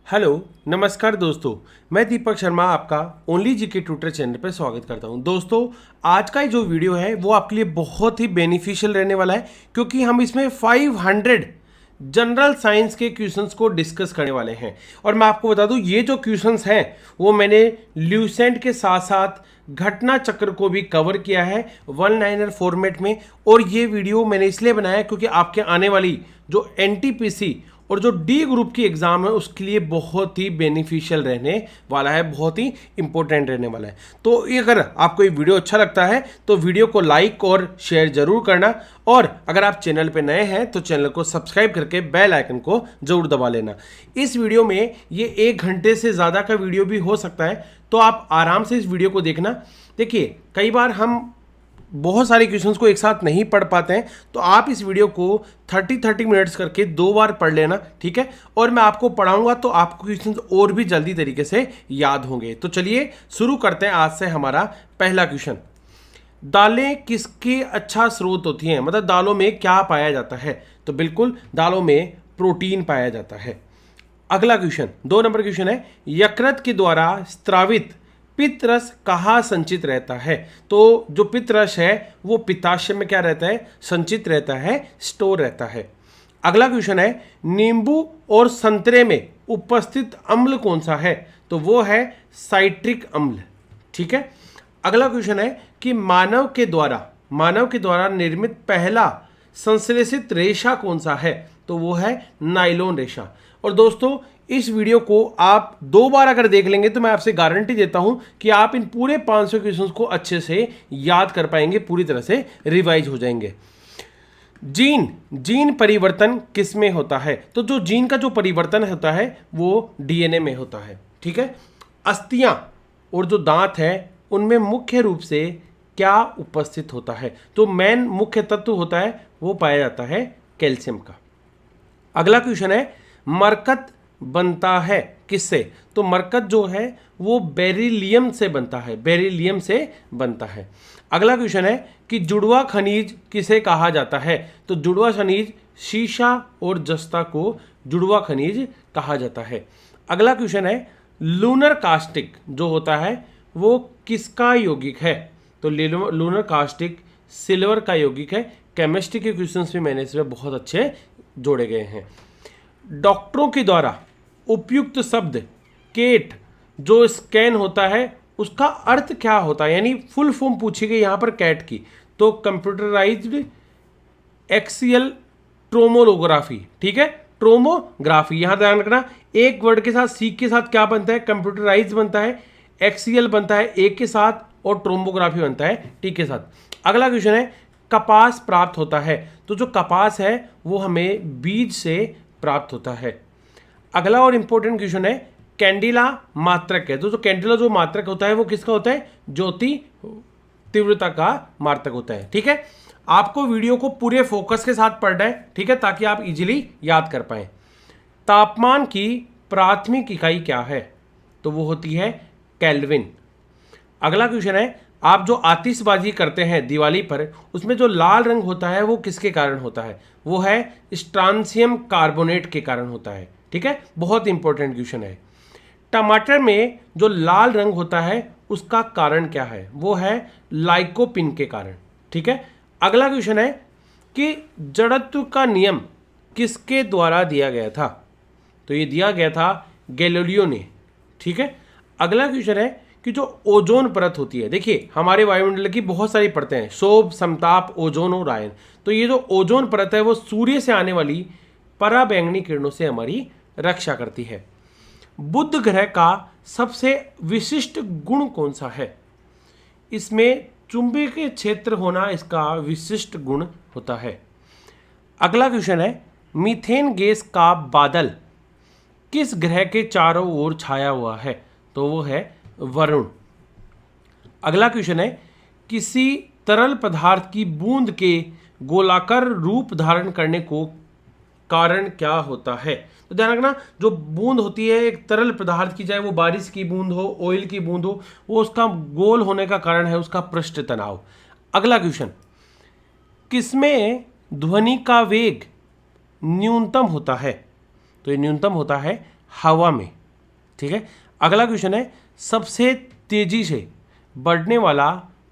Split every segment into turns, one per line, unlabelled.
Hello नमस्कार दोस्तों। मैं दीपक शर्मा आपका ओनली जीके ट्यूटर चैनल पर स्वागत करता हूं। दोस्तों आज का जो वीडियो है वो आपके लिए बहुत ही बेनिफिशियल रहने वाला है, क्योंकि हम इसमें 500 जनरल साइंस के क्वेश्चंस को डिस्कस करने वाले हैं। और मैं आपको बता दूं, ये जो क्वेश्चंस हैं वो मैंने ल्यूसेंट के साथ साथ घटना चक्र को भी कवर किया है वन लाइनर फॉर्मेट में। और ये वीडियो मैंने इसलिए बनाया क्योंकि आपके आने वाली जो एनटीपीसी और जो डी ग्रुप की एग्जाम है उसके लिए बहुत ही बेनिफिशियल रहने वाला है, बहुत ही इंपॉर्टेंट रहने वाला है। तो ये अगर आपको ये वीडियो अच्छा लगता है तो वीडियो को लाइक और शेयर जरूर करना, और अगर आप चैनल पे नए हैं तो चैनल को सब्सक्राइब करके बेल आइकन को जरूर दबा लेना। इस वीडियो में ये 1 घंटे से ज़्यादा का वीडियो भी हो सकता है, तो आप आराम से इस वीडियो को देखना। देखिए कई बार हम बहुत सारे क्वेश्चंस को एक साथ नहीं पढ़ पाते हैं, तो आप इस वीडियो को 30 मिनट्स करके 2 बार पढ़ लेना, ठीक है। और मैं आपको पढ़ाऊंगा तो आपको क्वेश्चंस और भी जल्दी तरीके से याद होंगे। तो चलिए शुरू करते हैं आज से हमारा पहला क्वेश्चन। दालें किसके अच्छा स्रोत होती हैं, मतलब दालों में क्या पाया जाता है? तो बिल्कुल दालों में प्रोटीन पाया जाता है। अगला क्वेश्चन 2 नंबर क्वेश्चन है, यकृत के द्वारा स्त्रावित पित्तरस कहाँ संचित रहता है? तो जो पित्तरस है वो पित्ताशय में क्या रहता है? संचित रहता है, स्टोर रहता है। अगला क्वेश्चन है, नींबू और संतरे में उपस्थित अम्ल कौन सा है? तो वो है साइट्रिक अम्ल, ठीक है। अगला क्वेश्चन है कि मानव के द्वारा निर्मित पहला संश्लेषित रेशा कौन सा है? तो वो है नाइलॉन रेशा। और दोस्तों इस वीडियो को आप 2 बार अगर देख लेंगे तो मैं आपसे गारंटी देता हूं कि आप इन पूरे 500 क्वेश्चंस को अच्छे से याद कर पाएंगे, पूरी तरह से रिवाइज हो जाएंगे। जीन परिवर्तन किस में होता है? तो जो जीन का जो परिवर्तन होता है वो डीएनए में होता है, ठीक है। अस्थियां और जो दांत है उनमें मुख्य रूप से क्या उपस्थित होता है? तो मेन मुख्य तत्व होता है वो पाया जाता है कैल्शियम का। अगला क्वेश्चन है, मरकत बनता है किससे? तो मरकत जो है वो बेरिलियम से बनता है, अगला क्वेश्चन है कि जुड़वा खनिज किसे कहा जाता है? तो जुड़वा खनिज शीशा और जस्ता को जुड़वा खनिज कहा जाता है। अगला क्वेश्चन है, लूनर कास्टिक जो होता है वो किसका यौगिक है? तो लूनर कास्टिक सिल्वर का यौगिक है। केमिस्ट्री के क्वेश्चंस भी मैंने इसमें बहुत अच्छे जोड़े गए हैं। डॉक्टरों के द्वारा उपयुक्त शब्द केट जो स्कैन होता है उसका अर्थ क्या होता है, यानी फुल फॉर्म पूछी गई यहां पर कैट की। तो कंप्यूटराइज्ड एक्सियल ट्रोमोलोग्राफी, ठीक है, ट्रोमोग्राफी। यहां ध्यान रखना, एक वर्ड के साथ सी के साथ क्या बनता है? कंप्यूटराइज बनता है, एक्सियल बनता है ए के साथ, और ट्रोमोग्राफी बनता है टी के साथ। अगला क्वेश्चन है, कपास प्राप्त होता है? तो जो कपास है वो हमें बीज से प्राप्त होता है। अगला और इंपॉर्टेंट क्वेश्चन है, कैंडिला मात्रक है? तो जो कैंडिला जो मात्रक होता है वो किसका होता है? ज्योति तीव्रता का मात्रक होता है, ठीक है। आपको वीडियो को पूरे फोकस के साथ पढ़ना है, ठीक है, ताकि आप इजीली याद कर पाए। तापमान की प्राथमिक इकाई क्या है? तो वो होती है केल्विन। अगला क्वेश्चन है, आप जो आतिशबाजी करते हैं दिवाली पर उसमें जो लाल रंग होता है वो किसके कारण होता है? वो है स्ट्रांसियम कार्बोनेट के कारण होता है, ठीक है। बहुत इंपॉर्टेंट क्वेश्चन है। टमाटर में जो लाल रंग होता है उसका कारण क्या है? वो है लाइकोपिन के कारण, ठीक है। अगला क्वेश्चन है कि जड़त्व का नियम किसके द्वारा दिया गया था? तो ये दिया गया था गैलीलियो ने, ठीक है। अगला क्वेश्चन है कि जो ओजोन परत होती है, देखिए हमारे वायुमंडल की बहुत सारी परतें हैं, शोभ, समताप, ओजोन और आयन। तो ये जो ओजोन परत है वो सूर्य से आने वाली पराबैंगनी किरणों से हमारी रक्षा करती है। बुध ग्रह का सबसे विशिष्ट गुण कौन सा है? इसमें चुंबकीय क्षेत्र होना इसका विशिष्ट गुण होता है। अगला क्वेश्चन है, मीथेन गैस का बादल किस ग्रह के चारों ओर छाया हुआ है? तो वो है वरुण। अगला क्वेश्चन है, किसी तरल पदार्थ की बूंद के गोलाकार रूप धारण करने को कारण क्या होता है? तो ध्यान रखना, जो बूंद होती है एक तरल पदार्थ की, चाहे वो बारिश की बूंद हो, ऑयल की बूंद हो, वो उसका गोल होने का कारण है उसका पृष्ठ तनाव। अगला क्वेश्चन, किसमें ध्वनि का वेग न्यूनतम होता है? तो ये न्यूनतम होता है हवा में। ठीक है, अगला क्वेश्चन है सबसे तेजी से बढ़ने वाला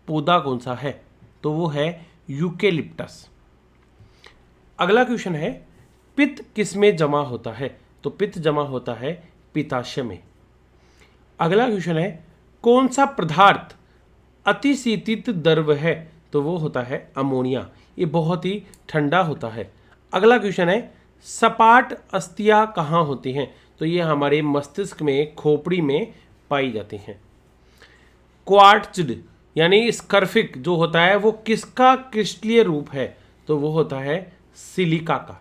पौधा कौन सा है? तो वो है यूकेलिप्टस। अगला क्वेश्चन है पित्त किस में जमा होता है? तो पित्त जमा होता है पित्ताशय में। अगला क्वेश्चन है कौन सा पदार्थ अतिशीतित द्रव है? तो वो होता है अमोनिया। ये बहुत ही ठंडा होता है। अगला क्वेश्चन है सपाट अस्थियां कहाँ होती हैं? तो ये हमारे मस्तिष्क में, खोपड़ी में पाई जाती हैं। क्वार्ट्ज्ड यानी स्कर्फिक जो होता है वो किसका क्रिस्टलीय रूप है? तो वो होता है सिलिका का।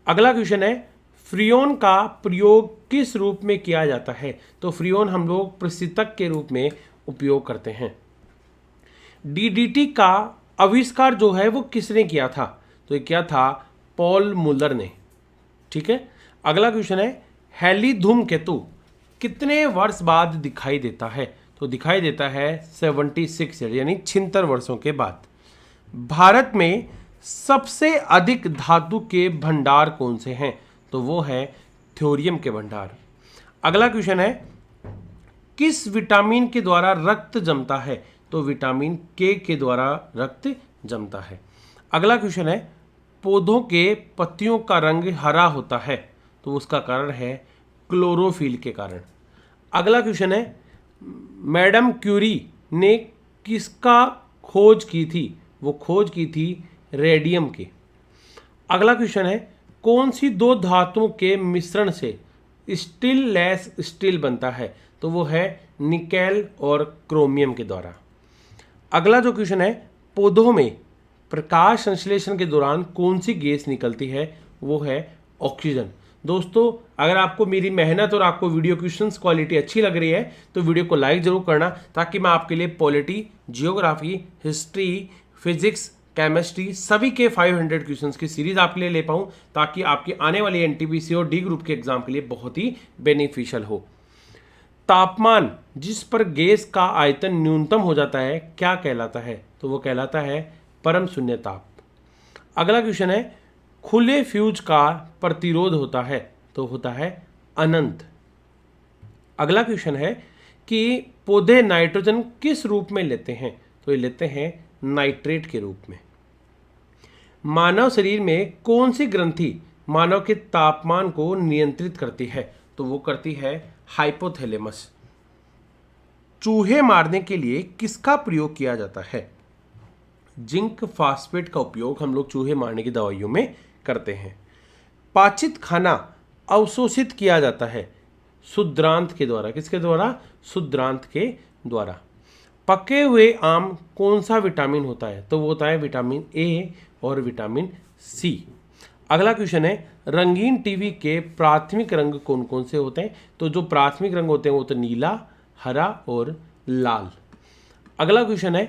अगला क्वेश्चन है फ्रियोन का प्रयोग किस रूप में किया जाता है? तो फ्रियोन हम लोग प्रशीतक के रूप में उपयोग करते हैं। डीडीटी का आविष्कार जो है वो किसने किया था? तो ये क्या था? पॉल मुलर ने। ठीक है, अगला क्वेश्चन है हैली धूमकेतु कितने वर्ष बाद दिखाई देता है? तो दिखाई देता है 76 यानी 76 वर्षों के बाद। भारत में सबसे अधिक धातु के भंडार कौन से हैं? तो वो है थोरियम के भंडार। अगला क्वेश्चन है किस विटामिन के द्वारा रक्त जमता है? तो विटामिन के द्वारा रक्त जमता है। अगला क्वेश्चन है पौधों के पत्तियों का रंग हरा होता है? तो उसका कारण है क्लोरोफिल के कारण। अगला क्वेश्चन है मैडम क्यूरी ने किसका खोज की थी? वो खोज की थी रेडियम की। अगला क्वेश्चन है कौन सी दो धातुओं के मिश्रण से स्टील लेस स्टील बनता है? तो वो है निकेल और क्रोमियम के द्वारा। अगला जो क्वेश्चन है पौधों में प्रकाश संश्लेषण के दौरान कौन सी गैस निकलती है? वो है ऑक्सीजन। दोस्तों अगर आपको मेरी मेहनत और आपको वीडियो क्वेश्चंस क्वालिटी अच्छी लग रही है तो वीडियो को लाइक जरूर करना, ताकि मैं आपके लिए polity, geography, history, physics, chemistry सभी के 500 क्वेश्चंस की सीरीज आपके लिए ले पाऊँ, ताकि आपकी आने वाली एनटीपीसी और डी ग्रुप के एग्जाम के लिए बहुत ही बेनिफिशियल हो। तापमान जिस पर गैस का आयतन न्यूनतम हो जाता है क्या कहलाता है? तो वो कहलाता है परम शून्य ताप। अगला क्वेश्चन है खुले फ्यूज का प्रतिरोध होता है? तो होता है अनंत। अगला क्वेश्चन है कि पौधे नाइट्रोजन किस रूप में लेते हैं? तो ये लेते हैं नाइट्रेट के रूप में। मानव शरीर में कौन सी ग्रंथि मानव के तापमान को नियंत्रित करती है? तो वो करती है हाइपोथैलेमस। चूहे मारने के लिए किसका प्रयोग किया जाता है? जिंक फास्फेट का उपयोग हम लोग चूहे मारने की दवाइयों में करते हैं। पाचित खाना अवशोषित किया जाता है शुद्रांत के द्वारा। किसके द्वारा? शुद्रांत के द्वारा। पके हुए आम कौन सा विटामिन होता है? तो वो होता है विटामिन ए और विटामिन सी। अगला क्वेश्चन है रंगीन टीवी के प्राथमिक रंग कौन कौन से होते हैं? तो जो प्राथमिक रंग होते हैं वो तो नीला, हरा और लाल। अगला क्वेश्चन है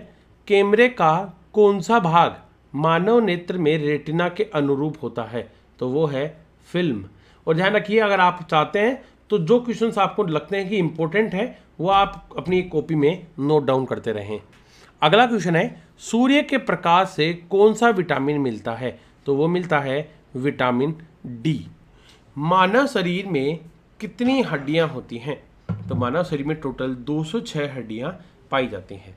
कैमरे का कौन सा भाग मानव नेत्र में रेटिना के अनुरूप होता है? तो वो है फिल्म। और ध्यान रखिए अगर आप चाहते हैं तो जो क्वेश्चंस आपको लगते हैं कि इंपॉर्टेंट है वो आप अपनी कॉपी में नोट डाउन करते रहें। अगला क्वेश्चन है सूर्य के प्रकाश से कौन सा विटामिन मिलता है? तो वो मिलता है विटामिन डी। मानव शरीर में कितनी हड्डियां होती हैं? तो मानव शरीर में टोटल 206 हड्डियां पाई जाती हैं।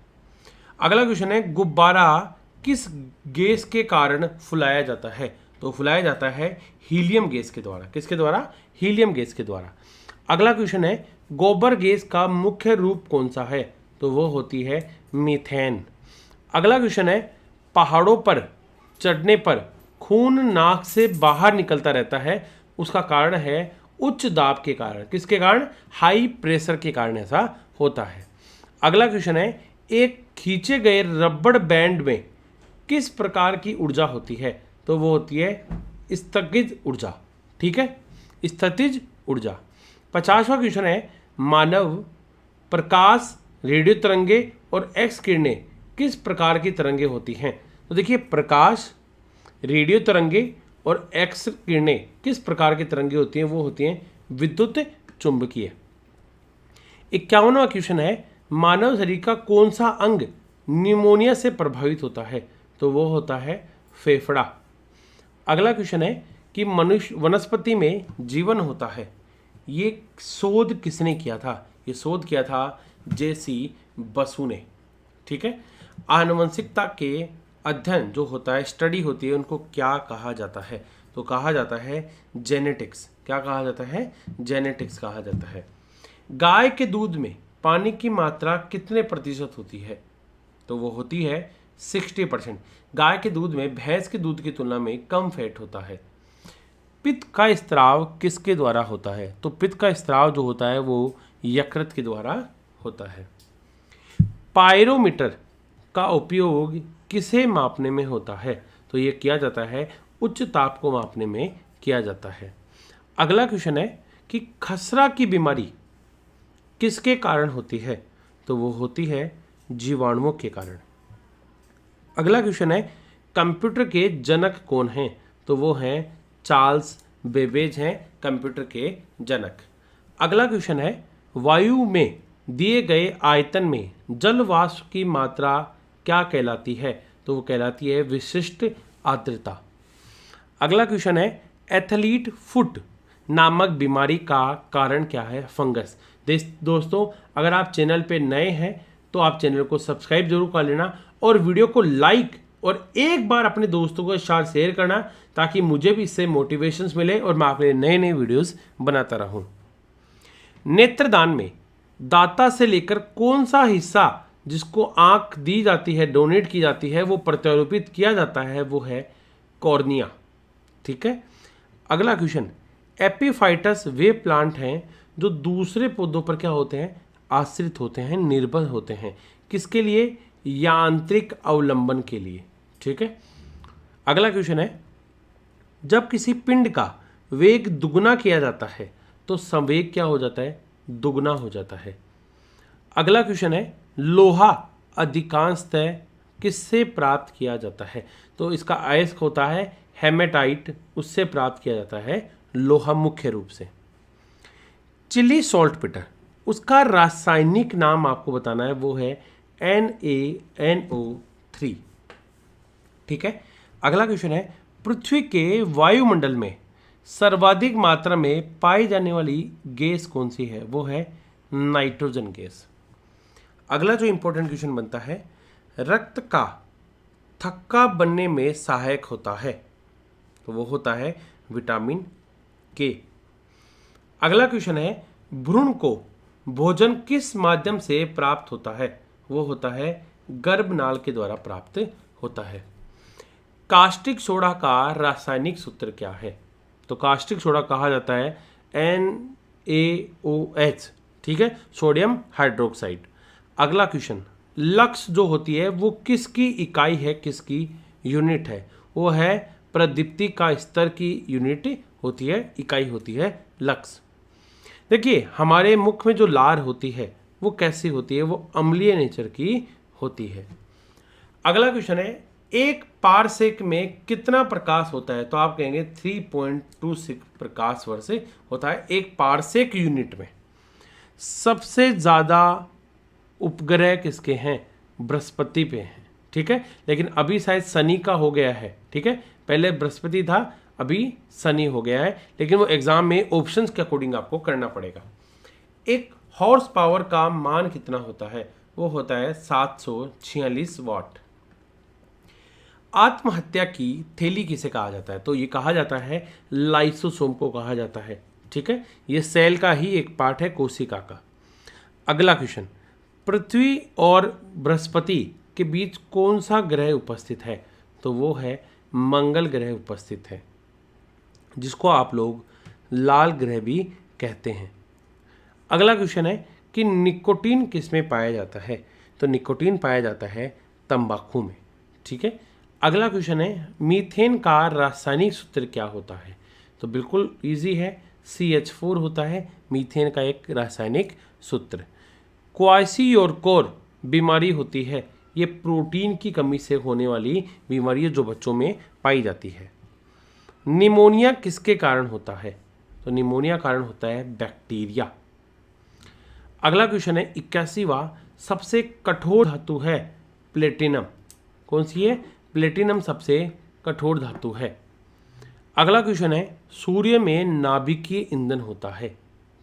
अगला क्वेश्चन है गुब्बारा किस गैस के कारण फुलाया जाता है? तो फुलाया जाता है हीलियम गैस के द्वारा। किसके द्वारा? हीलियम गैस के द्वारा। अगला क्वेश्चन है गोबर गैस का मुख्य रूप कौन सा है? तो वो होती है मीथेन। अगला क्वेश्चन है पहाड़ों पर चढ़ने पर खून नाक से बाहर निकलता रहता है, उसका कारण है उच्च दाब के कारण। किसके कारण? हाई प्रेशर के कारण ऐसा होता है। अगला क्वेश्चन है एक खींचे गए रबड़ बैंड में किस प्रकार की ऊर्जा होती है? तो वो होती है स्थगित ऊर्जा। ठीक है, स्थितिज ऊर्जा। 50वां क्वेश्चन है मानव प्रकाश, रेडियो तरंगे और एक्स किरणें किस प्रकार की तरंगे होती हैं? तो देखिए प्रकाश, रेडियो तरंगे और एक्स किरणें किस प्रकार की तरंगे होती हैं? वो होती हैं विद्युत चुंबकीय। 51वां क्वेश्चन है मानव शरीर का कौन सा अंग निमोनिया से प्रभावित होता है? तो वो होता है फेफड़ा। अगला क्वेश्चन है कि मनुष्य वनस्पति में जीवन होता है ये शोध किसने किया था? ये शोध किया था जेसी बसु ने। ठीक है। आनुवंशिकता के अध्ययन जो होता है, स्टडी होती है, उनको क्या कहा जाता है? तो कहा जाता है जेनेटिक्स। क्या कहा जाता है? जेनेटिक्स कहा जाता है। गाय के दूध में पानी की मात्रा कितने प्रतिशत होती है? तो वो होती है 60%। गाय के दूध में भैंस के दूध की तुलना में कम फैट होता है। पित्त का स्त्राव किसके द्वारा होता है? तो पित्त का स्त्राव जो होता है वो यकृत के द्वारा होता है। पायरोमीटर का उपयोग किसे मापने में होता है? तो ये किया जाता है उच्च ताप को मापने में किया जाता है। अगला क्वेश्चन है कि खसरा की बीमारी किसके कारण होती है? तो वो होती है जीवाणुओं के कारण। अगला क्वेश्चन है कंप्यूटर के जनक कौन हैं? तो वो हैं चार्ल्स बेबेज हैं कंप्यूटर के जनक। अगला क्वेश्चन है वायु में दिए गए आयतन में जल वाष्प की मात्रा क्या कहलाती है? तो वो कहलाती है विशिष्ट आर्द्रता। अगला क्वेश्चन है एथलीट फुट नामक बीमारी का कारण क्या है? फंगस। दोस्तों, अगर आप चैनल पे नए हैं तो आप चैनल को सब्सक्राइब जरूर कर लेना और वीडियो को लाइक और एक बार अपने दोस्तों के साथ शेयर करना, ताकि मुझे भी इससे मोटिवेशंस मिले और मैं आपके नए नए वीडियोस बनाता रहूं। नेत्रदान में दाता से लेकर कौन सा हिस्सा जिसको आंख दी जाती है, डोनेट की जाती है, वो प्रत्यारोपित किया जाता है? वो है कॉर्निया। ठीक है। अगला क्वेश्चन, एपीफाइटस वे प्लांट हैं जो दूसरे पौधों पर क्या होते हैं? आश्रित होते हैं, निर्भर होते हैं। किसके लिए? यांत्रिक अवलंबन के लिए। ठीक है। अगला क्वेश्चन है जब किसी पिंड का वेग दुगना किया जाता है तो संवेग क्या हो जाता है? दुगना हो जाता है। अगला क्वेश्चन है लोहा अधिकांशतः किससे प्राप्त किया जाता है? तो इसका अयस्क होता है हेमेटाइट, उससे प्राप्त किया जाता है लोहा मुख्य रूप से। चिली सॉल्ट पीटर, उसका रासायनिक नाम आपको बताना है, वो है NaNO3। ठीक है। अगला क्वेश्चन है पृथ्वी के वायुमंडल में सर्वाधिक मात्रा में पाई जाने वाली गैस कौन सी है? वो है नाइट्रोजन गैस। अगला जो इंपॉर्टेंट क्वेश्चन बनता है रक्त का थक्का बनने में सहायक होता है, तो वो होता है विटामिन के। अगला क्वेश्चन है भ्रूण को भोजन किस माध्यम से प्राप्त होता है? वो होता है गर्भनाल के द्वारा प्राप्त होता है। कास्टिक सोडा का रासायनिक सूत्र क्या है? तो कास्टिक सोडा कहा जाता है NaOH। ठीक है, सोडियम हाइड्रोक्साइड। अगला क्वेश्चन, लक्स जो होती है वो किसकी इकाई है, किसकी यूनिट है? वो है प्रदीप्ति का स्तर की यूनिट होती है, इकाई होती है लक्स। देखिए हमारे मुख में जो लार होती है वो कैसी होती है? वो अम्लीय नेचर की होती है। अगला क्वेश्चन है एक पारसेक में कितना प्रकाश होता है? तो आप कहेंगे 3.26 प्रकाश वर्ष होता है एक पारसेक यूनिट में। सबसे ज़्यादा उपग्रह किसके हैं? बृहस्पति पे हैं। ठीक है, लेकिन अभी शायद शनि का हो गया है। ठीक है, पहले बृहस्पति था, अभी शनि हो गया है, लेकिन वो एग्जाम में ऑप्शंस के अकॉर्डिंग आपको करना पड़ेगा। एक हॉर्स पावर का मान कितना होता है? वो होता है 746 वाट। आत्महत्या की थैली किसे कहा जाता है? तो ये कहा जाता है लाइसोसोम को कहा जाता है। ठीक है, ये सेल का ही एक पार्ट है, कोशिका का। अगला क्वेश्चन, पृथ्वी और बृहस्पति के बीच कौन सा ग्रह उपस्थित है? तो वो है मंगल ग्रह उपस्थित है, जिसको आप लोग लाल ग्रह भी कहते हैं। अगला क्वेश्चन है कि निकोटीन किस में पाया जाता है? तो निकोटीन पाया जाता है तंबाकू में। ठीक है। अगला क्वेश्चन है मीथेन का रासायनिक सूत्र क्या होता है? तो बिल्कुल इजी है, CH4 होता है मीथेन का एक रासायनिक सूत्र। क्वाशियोरकोर बीमारी होती है, ये प्रोटीन की कमी से होने वाली बीमारी है जो बच्चों में पाई जाती है। निमोनिया किसके कारण होता है? तो निमोनिया कारण होता है बैक्टीरिया। अगला क्वेश्चन है 81वां, सबसे कठोर धातु है प्लेटिनम। कौन सी है? प्लेटिनम सबसे कठोर धातु है। अगला क्वेश्चन है सूर्य में नाभिकीय ईंधन होता है,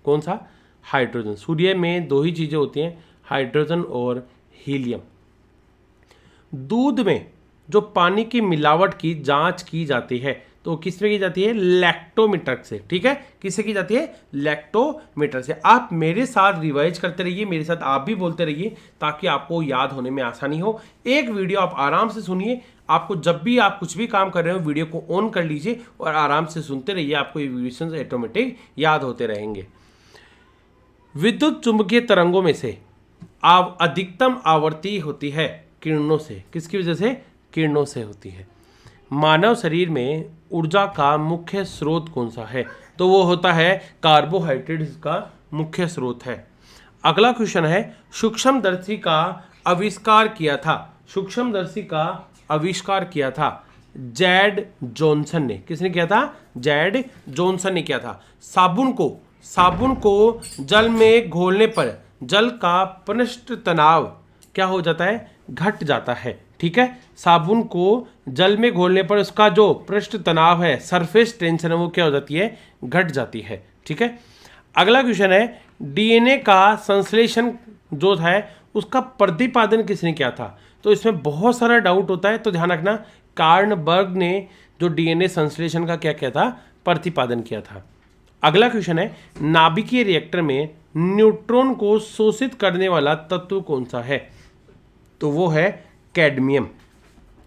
कौन सा? हाइड्रोजन। सूर्य में दो ही चीज़ें होती हैं, हाइड्रोजन और हीलियम। दूध में जो पानी की मिलावट की जांच की जाती है तो किसमें की जाती है? लैक्टोमीटर से। ठीक है, किससे की जाती है? लैक्टोमीटर से। आप मेरे साथ रिवाइज करते रहिए, मेरे साथ आप भी बोलते रहिए ताकि आपको याद होने में आसानी हो। एक वीडियो आप आराम से सुनिए, आपको जब भी आप कुछ भी काम कर रहे हो वीडियो को ऑन कर लीजिए और आराम से सुनते रहिए, आपको ये वीडियो ऑटोमेटिक याद होते रहेंगे। विद्युत चुंबकीय तरंगों में से अधिकतम आवृत्ति होती है किरणों से। किसकी वजह से? किरणों से होती है। मानव शरीर में ऊर्जा का मुख्य स्रोत कौन सा है? तो वो होता है कार्बोहाइड्रेट्स का मुख्य स्रोत है। अगला क्वेश्चन है, सूक्ष्मदर्शी का आविष्कार किया था। सूक्ष्मदर्शी का आविष्कार किया था जैड जॉनसन ने। किसने किया था? जैड जॉनसन ने किया था। साबुन को जल में घोलने पर जल का पृष्ठ तनाव क्या हो जाता है? घट जाता है। ठीक है, साबुन को जल में घोलने पर उसका जो पृष्ठ तनाव है, सरफेस टेंशन है, वो क्या हो जाती है? घट जाती है। ठीक है, अगला क्वेश्चन है, डीएनए का संश्लेषण जो है उसका प्रतिपादन किसने किया था? तो इसमें बहुत सारा डाउट होता है, तो ध्यान रखना, कार्नबर्ग ने जो डीएनए संश्लेषण का क्या किया था? प्रतिपादन किया था। अगला क्वेश्चन है, नाभिकीय रिएक्टर में न्यूट्रॉन को शोषित करने वाला तत्व कौन सा है? तो वो है कैडमियम।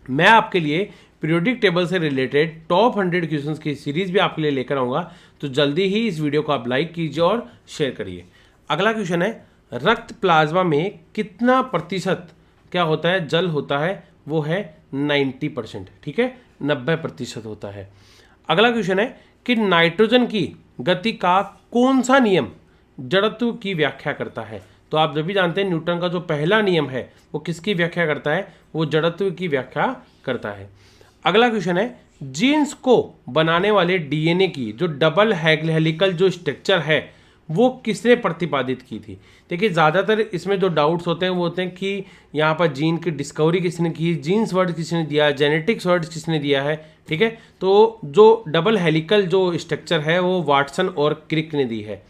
मैं आपके लिए पीरियोडिक टेबल से रिलेटेड टॉप 100 क्वेश्चंस की सीरीज भी आपके लिए लेकर आऊंगा, तो जल्दी ही इस वीडियो को आप लाइक कीजिए और शेयर करिए। अगला क्वेश्चन है, रक्त प्लाज्मा में कितना प्रतिशत क्या होता है? जल होता है, वो है 90%। ठीक है, 90% होता है। अगला क्वेश्चन है कि नाइट्रोजन की गति का कौन सा नियम जड़त्व की व्याख्या करता है? तो आप जब भी जानते हैं न्यूटन का जो पहला नियम है वो किसकी व्याख्या करता है? वो जड़त्व की व्याख्या करता है। अगला क्वेश्चन है, जीन्स को बनाने वाले डीएनए की जो डबल हेलिकल जो स्ट्रक्चर है वो किसने प्रतिपादित की थी? देखिए, ज़्यादातर इसमें जो डाउट्स होते हैं वो होते हैं कि यहाँ पर जीन की डिस्कवरी किसने की, जीन्स वर्ड किसने दिया है, जेनेटिक्स वर्ड किसने दिया है। ठीक है, तो जो डबल हेलिकल जो स्ट्रक्चर है वो वाटसन और क्रिक ने दी है।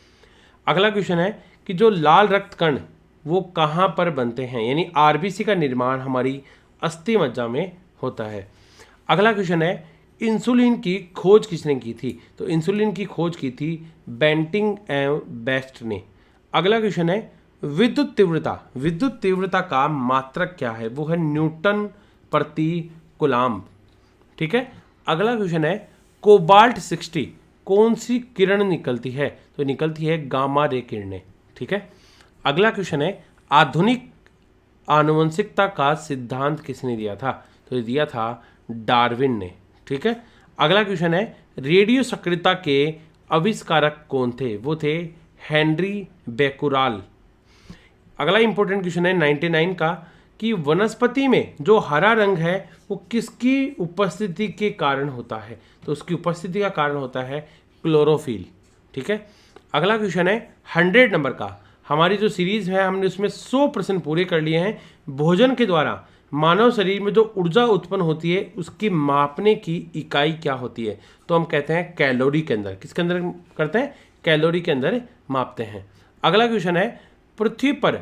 अगला क्वेश्चन है कि जो लाल रक्त कण वो कहाँ पर बनते हैं? यानी आरबीसी का निर्माण हमारी अस्थि मज्जा में होता है। अगला क्वेश्चन है, इंसुलिन की खोज किसने की थी? तो इंसुलिन की खोज की थी बेंटिंग एवं बेस्ट ने। अगला क्वेश्चन है, विद्युत तीव्रता का मात्रक क्या है? वो है न्यूटन प्रति कूलम्ब। ठीक है, अगला क्वेश्चन है, कोबाल्ट 60 कौन सी किरण निकलती है? तो निकलती है गामा रे किरणें। ठीक है, अगला क्वेश्चन है, आधुनिक आनुवंशिकता का सिद्धांत किसने दिया था? तो ये दिया था डार्विन ने। ठीक है, अगला क्वेश्चन है, रेडियो सक्रियता के आविष्कारक कौन थे? वो थे हेनरी बेकुराल। अगला इंपॉर्टेंट क्वेश्चन है 99 का कि वनस्पति में जो हरा रंग है वो किसकी उपस्थिति के कारण होता है? तो उसकी उपस्थिति का कारण होता है क्लोरोफिल। ठीक है, अगला क्वेश्चन है 100 नंबर का। हमारी जो सीरीज है हमने उसमें 100 प्रश्न पूरे कर लिए हैं। भोजन के द्वारा मानव शरीर में जो ऊर्जा उत्पन्न होती है उसकी मापने की इकाई क्या होती है? तो हम कहते हैं कैलोरी के अंदर। किसके अंदर करते हैं? कैलोरी के अंदर मापते हैं। अगला क्वेश्चन है, पृथ्वी पर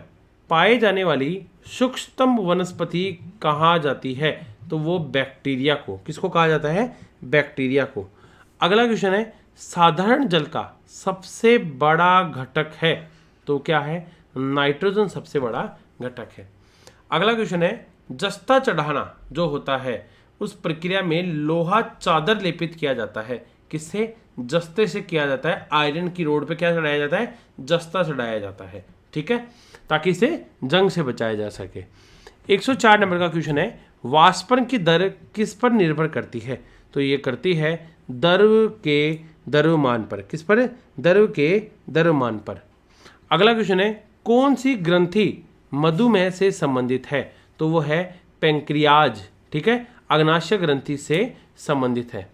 पाए जाने वाली सूक्ष्मतम वनस्पति कहा जाती है? तो वो बैक्टीरिया को। किसको कहा जाता है? बैक्टीरिया को। अगला क्वेश्चन है, साधारण जल का सबसे बड़ा घटक है? तो क्या है? नाइट्रोजन सबसे बड़ा घटक है। अगला क्वेश्चन है, जस्ता चढ़ाना जो होता है उस प्रक्रिया में लोहा चादर लेपित किया जाता है। किससे? जस्ते से किया जाता है। आयरन की रोड पे क्या चढ़ाया जाता है? जस्ता चढ़ाया जाता है। ठीक है, ताकि इसे जंग से बचाया जा सके। 104 नंबर का क्वेश्चन है, वाष्पन की दर किस पर निर्भर करती है? तो ये करती है द्रव के द्रव्यमान पर। किस पर? द्रव के द्रव्यमान पर। अगला क्वेश्चन है, कौन सी ग्रंथि मधुमेह से संबंधित है? तो वो है पेंक्रियाज। ठीक है, अग्नाशय ग्रंथि से संबंधित है।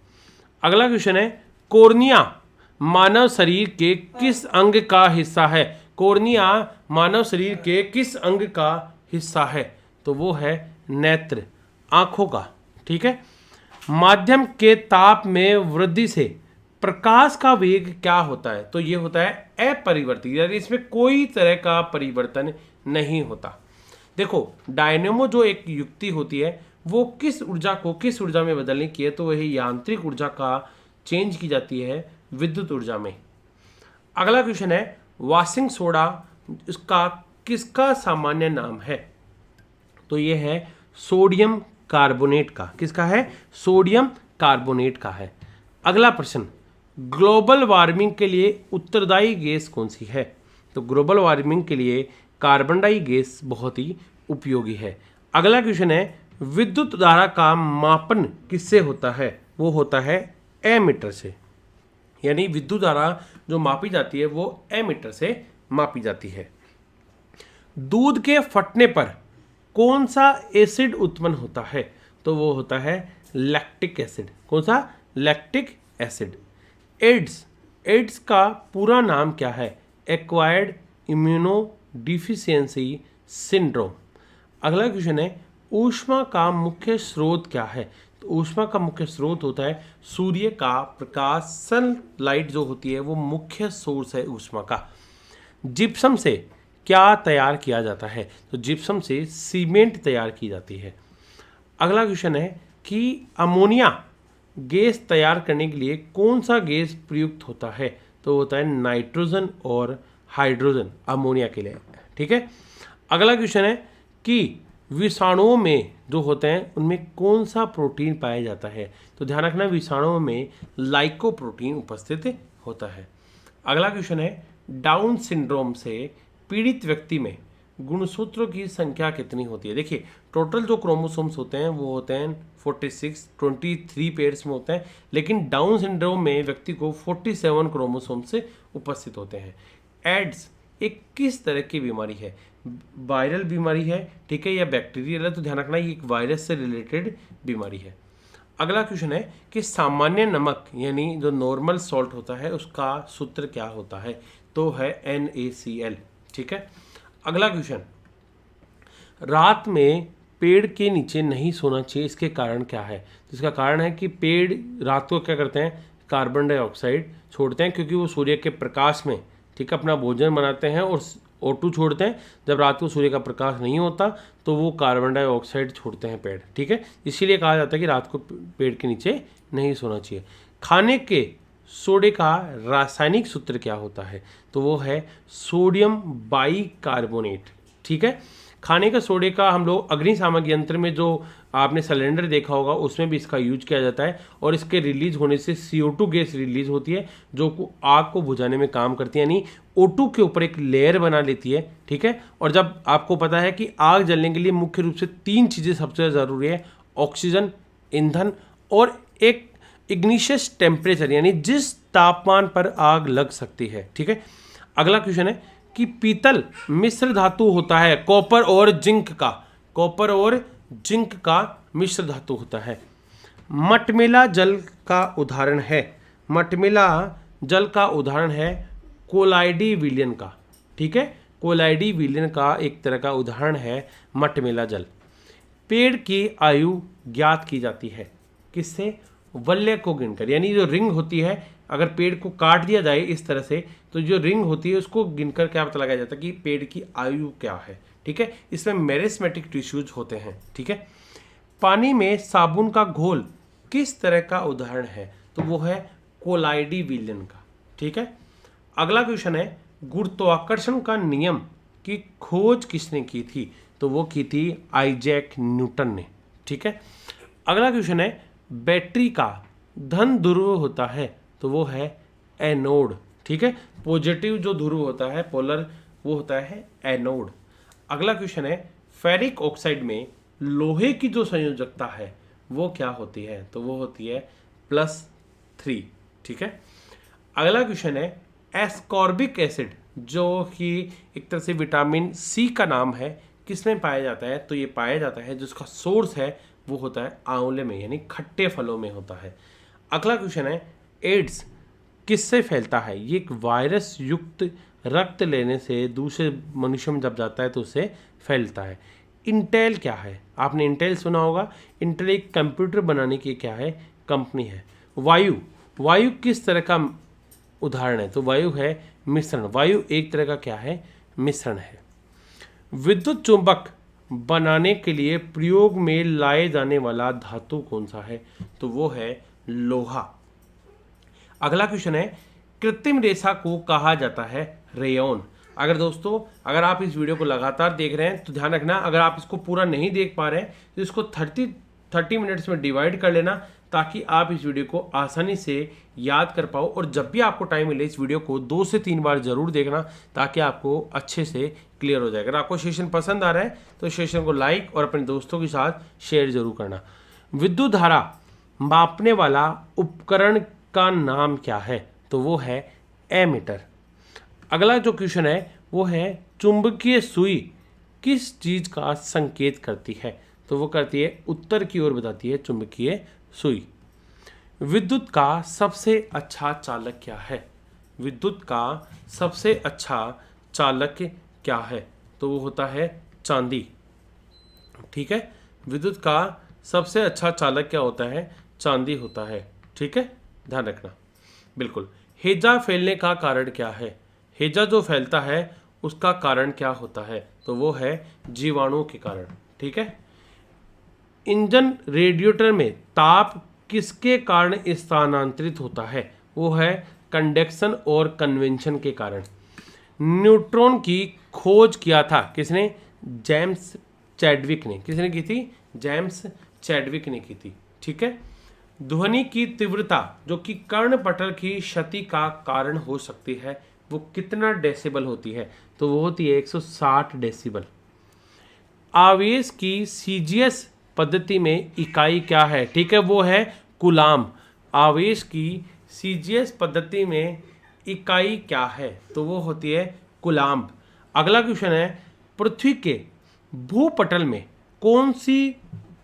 अगला क्वेश्चन है, कॉर्निया मानव शरीर के किस अंग का हिस्सा है? कॉर्निया मानव शरीर के किस अंग का हिस्सा है? तो वो है नेत्र, आंखों का। ठीक है, माध्यम के ताप में वृद्धि से प्रकाश का वेग क्या होता है? तो ये होता है अपरिवर्तित, यानी इसमें कोई तरह का परिवर्तन नहीं होता। देखो, डायनेमो जो एक युक्ति होती है वो किस ऊर्जा को किस ऊर्जा में बदलने की है, तो वही यांत्रिक ऊर्जा का चेंज की जाती है विद्युत ऊर्जा में। अगला क्वेश्चन है, वॉशिंग सोडा इसका किसका सामान्य नाम है? तो ये है सोडियम कार्बोनेट का। किसका है? सोडियम कार्बोनेट का है। अगला प्रश्न, ग्लोबल वार्मिंग के लिए उत्तरदायी गैस कौन सी है? तो ग्लोबल वार्मिंग के लिए कार्बन डाई गैस बहुत ही उपयोगी है। अगला क्वेश्चन है, विद्युत धारा का मापन किससे होता है? वो होता है एमीटर से, यानी विद्युत धारा जो मापी जाती है वो एमीटर से मापी जाती है। दूध के फटने पर कौन सा एसिड उत्पन्न होता है? तो वो होता है लैक्टिक एसिड। कौन सा? Lactic acid. एड्स का पूरा नाम क्या है? Acquired immuno deficiency syndrome. अगला क्वेश्चन है, ऊष्मा का मुख्य स्रोत क्या है? तो ऊष्मा का मुख्य स्रोत होता है सूर्य का प्रकाश, सनलाइट जो होती है वो मुख्य सोर्स है ऊष्मा का। जिप्सम से क्या तैयार किया जाता है? तो जिप्सम से सीमेंट तैयार की जाती है। अगला क्वेश्चन है कि अमोनिया गैस तैयार करने के लिए कौन सा गैस प्रयुक्त होता है? तो होता है नाइट्रोजन और हाइड्रोजन अमोनिया के लिए। ठीक है। अगला क्वेश्चन है कि विषाणुओं में जो होते हैं उनमें कौन सा प्रोटीन पाया जाता है? तो ध्यान रखना, विषाणुओं में लाइकोप्रोटीन उपस्थित होता है। अगला क्वेश्चन है, डाउन सिंड्रोम से पीड़ित व्यक्ति में गुणसूत्रों की संख्या कितनी होती है? देखिए, टोटल जो क्रोमोसोम्स होते हैं वो होते हैं 46, 23 पेयर्स में होते हैं, लेकिन डाउन सिंड्रोम में व्यक्ति को 47 क्रोमोसोम से उपस्थित होते हैं। एड्स एक किस तरह की बीमारी है? वायरल बीमारी है, ठीक है, या बैक्टीरियल है? तो ध्यान रखना ये एक वायरस से रिलेटेड बीमारी है। अगला क्वेश्चन है कि सामान्य नमक यानी जो नॉर्मल सॉल्ट होता है उसका सूत्र क्या होता है? तो है NaCl। ठीक है। अगला क्वेश्चन, रात में पेड़ के नीचे नहीं सोना चाहिए, इसके कारण क्या है? तो इसका कारण है कि पेड़ रात को क्या करते हैं? कार्बन डाइऑक्साइड छोड़ते हैं, क्योंकि वो सूर्य के प्रकाश में, ठीक है, अपना भोजन बनाते हैं और O2 छोड़ते हैं। जब रात को सूर्य का प्रकाश नहीं होता तो वो कार्बन डाइऑक्साइड छोड़ते हैं पेड़। ठीक है, इसीलिए कहा जाता है कि रात को पेड़ के नीचे नहीं सोना चाहिए। खाने के सोडे का रासायनिक सूत्र क्या होता है? तो वो है सोडियम बाइकार्बोनेट। ठीक है। खाने का सोडे का हम लोग अग्निशामक यंत्र में जो आपने सिलेंडर देखा होगा उसमें भी इसका यूज किया जाता है, और इसके रिलीज होने से CO2 गैस रिलीज होती है जो आग को बुझाने में काम करती है, यानी O2 के ऊपर एक लेयर बना लेती है। ठीक है। और जब आपको पता है कि आग जलने के लिए मुख्य रूप से 3 चीज़ें सबसे ज़रूरी है, ऑक्सीजन, ईंधन और एक इग्निशियस टेम्परेचर, यानी जिस तापमान पर आग लग सकती है। ठीक है। अगला क्वेश्चन है कि पीतल मिश्र धातु होता है कॉपर और जिंक का। कॉपर और जिंक का मिश्र धातु होता है। मटमेला जल का उदाहरण है, मटमेला जल का उदाहरण है कोलाइडी विलयन का। ठीक है, कोलाइडी विलयन का एक तरह का उदाहरण है मटमेला जल। पेड़ की आयु ज्ञात की जाती है किससे? वलय को गिनकर, यानी जो रिंग होती है, अगर पेड़ को काट दिया जाए इस तरह से तो जो रिंग होती है उसको गिनकर क्या पता लगाया जाता है कि पेड़ की आयु क्या है। ठीक है। इसमें मेरिस्मेटिक टिश्यूज होते हैं। ठीक है। पानी में साबुन का घोल किस तरह का उदाहरण है? तो वो है कोलाइडी विलयन का। ठीक है। अगला क्वेश्चन है, गुरुत्वाकर्षण का नियम की खोज किसने की थी? तो वो की थी आइजैक न्यूटन ने। ठीक है। अगला क्वेश्चन है, बैटरी का धन ध्रुव होता है, तो वो है एनोड। ठीक है। पॉजिटिव जो ध्रुव होता है पोलर, वो होता है एनोड। अगला क्वेश्चन है, फेरिक ऑक्साइड में लोहे की जो संयोजकता है वो क्या होती है? तो वो होती है +3। ठीक है। अगला क्वेश्चन है, एस्कॉर्बिक एसिड जो कि एक तरह से विटामिन C का नाम है, किसमें पाया जाता है? तो ये पाया जाता है जिसका सोर्स है वो होता है आंवले में, यानी खट्टे फलों में होता है। अगला क्वेश्चन है, एड्स किससे फैलता है? ये एक वायरस युक्त रक्त लेने से दूसरे मनुष्य में जब जाता है तो उससे फैलता है। इंटेल क्या है? आपने इंटेल सुना होगा। इंटेल एक कंप्यूटर बनाने की क्या है? कंपनी है। वायु वायु किस तरह का उदाहरण है? तो वायु है मिश्रण। वायु एक तरह का क्या है? मिश्रण है। विद्युत चुंबक बनाने के लिए प्रयोग में लाए जाने वाला धातु कौन सा है? तो वो है लोहा। अगला क्वेश्चन है, कृत्रिम रेशा को कहा जाता है रेयॉन। अगर दोस्तों अगर आप इस वीडियो को लगातार देख रहे हैं तो ध्यान रखना, अगर आप इसको पूरा नहीं देख पा रहे हैं तो इसको 30 मिनट्स में डिवाइड कर लेना, ताकि आप इस वीडियो को आसानी से याद कर पाओ। और जब भी आपको टाइम मिले इस वीडियो को 2 से 3 बार जरूर देखना, ताकि आपको अच्छे से क्लियर हो जाए। अगर आपको सेशन पसंद आ रहा है तो सेशन को लाइक और अपने दोस्तों के साथ शेयर जरूर करना। विद्युत धारा मापने वाला उपकरण का नाम क्या है? तो वो है एमीटर। अगला जो क्वेश्चन है वो है, चुंबकीय सुई किस चीज का संकेत करती है? तो वो करती है उत्तर की ओर बताती है चुंबकीय सुई। विद्युत का सबसे अच्छा चालक क्या है? विद्युत का सबसे अच्छा चालक क्या है? तो वो होता है चांदी। ठीक है, विद्युत का सबसे अच्छा चालक क्या होता है? चांदी होता है। ठीक है, ध्यान रखना। बिल्कुल। हैजा फैलने का कारण क्या है? हैजा जो फैलता है उसका कारण क्या होता है? तो वो है जीवाणुओं के कारण। ठीक है। इंजन रेडिएटर में ताप किसके कारण स्थानांतरित होता है? वो है कंडक्शन और कन्वेंशन के कारण। न्यूट्रॉन की खोज किया था किसने? जेम्स चैडविक ने। किसने की थी? जेम्स चैडविक ने की थी। ठीक है। ध्वनि की तीव्रता जो कि कर्णपटल की क्षति का कारण हो सकती है, वो कितना डेसिबल होती है? तो वो होती है 160 डेसिबल। आवेश की सीजीएस पद्धति में इकाई क्या है? ठीक है, वो है कूलाम। आवेश की सीजीएस पद्धति में इकाई क्या है? तो वो होती है कूलाम। अगला क्वेश्चन है, पृथ्वी के भूपटल में कौन सी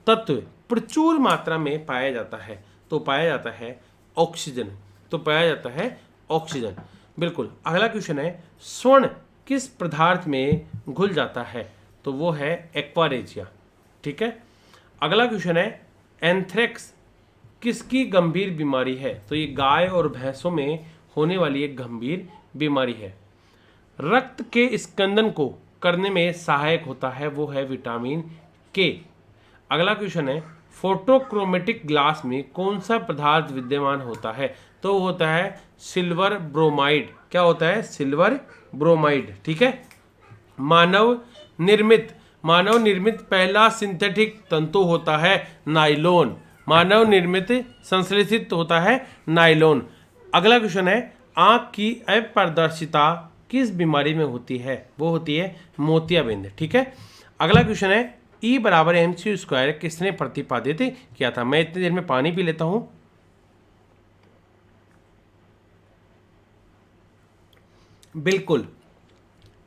तत्व प्रचुर मात्रा में पाया जाता है? तो पाया जाता है ऑक्सीजन। तो पाया जाता है ऑक्सीजन। बिल्कुल। अगला क्वेश्चन है, स्वर्ण किस पदार्थ में घुल जाता है? तो वो है एक्वारेजिया। ठीक है। अगला क्वेश्चन है, एंथ्रेक्स किसकी गंभीर बीमारी है? तो ये गाय और भैंसों में होने वाली एक गंभीर बीमारी है। रक्त के स्कंदन को करने में सहायक होता है, वो है विटामिन के। अगला क्वेश्चन है, फोटोक्रोमेटिक ग्लास में कौन सा पदार्थ विद्यमान होता है? तो होता है सिल्वर ब्रोमाइड। क्या होता है? Silver bromide. ठीक है। मानव निर्मित पहला सिंथेटिक तंतु होता है नायलॉन। मानव निर्मित संश्लेषित होता है नायलॉन। अगला क्वेश्चन है, आंख की अपारदर्शिता किस बीमारी में होती है? वो होती है मोतियाबिंद। ठीक है। अगला क्वेश्चन है, E बराबर mc² किसने प्रतिपादित किया था? मैं इतनी देर में पानी पी लेता हूं। बिल्कुल,